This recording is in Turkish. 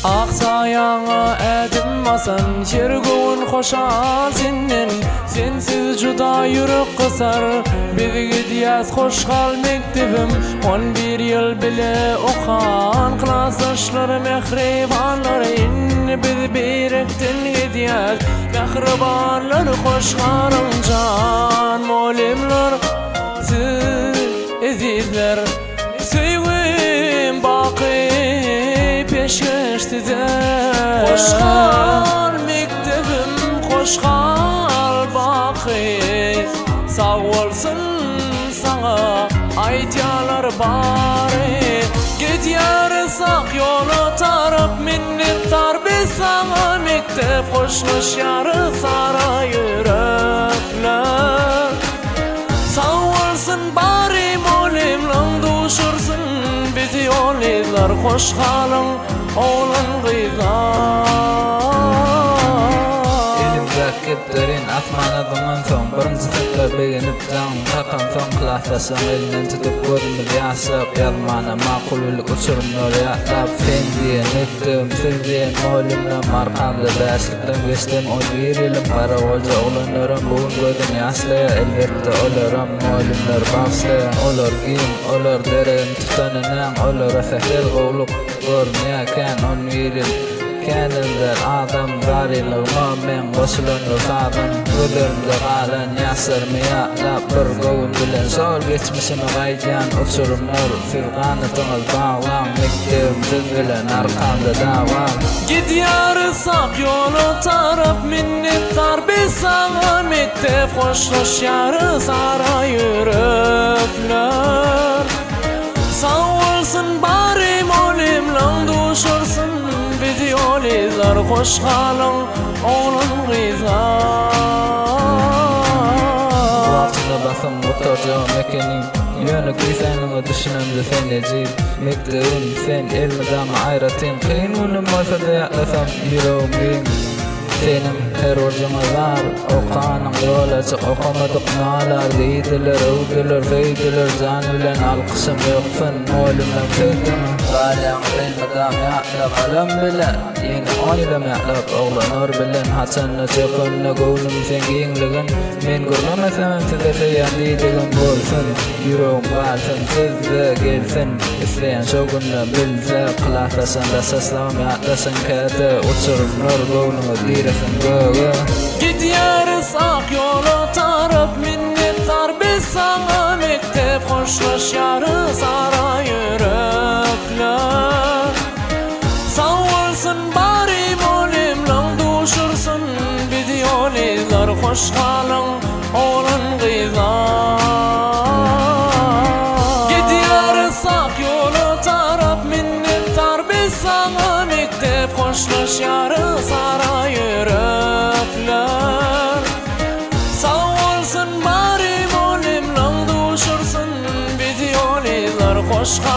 Aksayaňa ädim basan şergowun hoşal senden sensiz juda yürek kısar bizi gidýäs hoşgal mektebim 11 ýyl bile okan klasaşlar mehribanlar inni biz birekden gidýäs mehribanlar hoşgalyň jan molimler siz ezizler söýgüm baky peşkeştize hoşgal mektebim hoşgal baky sağ bolsun sana aýtýarlar bary gidýärsak ýola tarap minnettar biz sana mektep hoşlaşýar sara ýürekler sağ bolsun bary molimlaň duşursun bizi ýollar hoşgalyň oğlan gıyzar Keplerin atmana duman son birinci tıkla beğenip can takan son klasasan elinden tutup görünür yasap yalmana makululuk uçurumlar yatlap fen diye nöktüm siz diye molimle markamda derslikten geçtim 11 yılım para olca olanlarım bugün gördüm yaslaya elbette olaram molimler bağslayan olur giyim olur derin tutanınan olur efekler kovluk görmeyken 11 yıl kendimden adam garilığıma men gosulun rıfadım Ödürümde galan yasırmaya lap bir govun bilen Sol geçmişimi gaycan uçurumlar Firganıtınız bağlan Mektim siz bilen arkamda davam Gidýärsak ýola tarap minnettar biz sana mektep hoşlaşýar sara ýürekler Sağ bolsun bary molimlaň duşursun bizi ýollar hoşgalyň oğlan gıyzar Wagtyna basym oturjak mekenim Ýöne güýseniňe düşünemde sen ejip Mektebim sen elmedama aýratyn Kyn günüm bolsa-da ýatlasam ýüregim senim her orjuma var okanyň ýola çyk okamadyk nalar diýdiler öwdiler feýdiler jan bilen alkyşym ýoksun molimden feýdim galyň elmedam ýatlap alam bilen ýene oýlam ýatlap oglanlar bilen haçanna çökünne gowlum sen giňligin men görmemäsem size seýändiýdigim bolsun ýüregim balsyn sizde gelsin isleýän şo günde bilse klasasyňda seslam ýatlasyn käte uçurumlar gowlumy Gidýärsak ýola tarap minnettar biz sana mektep hoşlaşýar sara ýürekler Sağ bolsun bary molimlaň duşursun bizi ýollar hoşgalyň oğlan gıyzar Gidýärsak ýola tarap minnettar biz sana mektep hoşlaşýar sara ýürekler Sağ bolsun bary molimlaň duşursun bizi ýollar hoşgalyň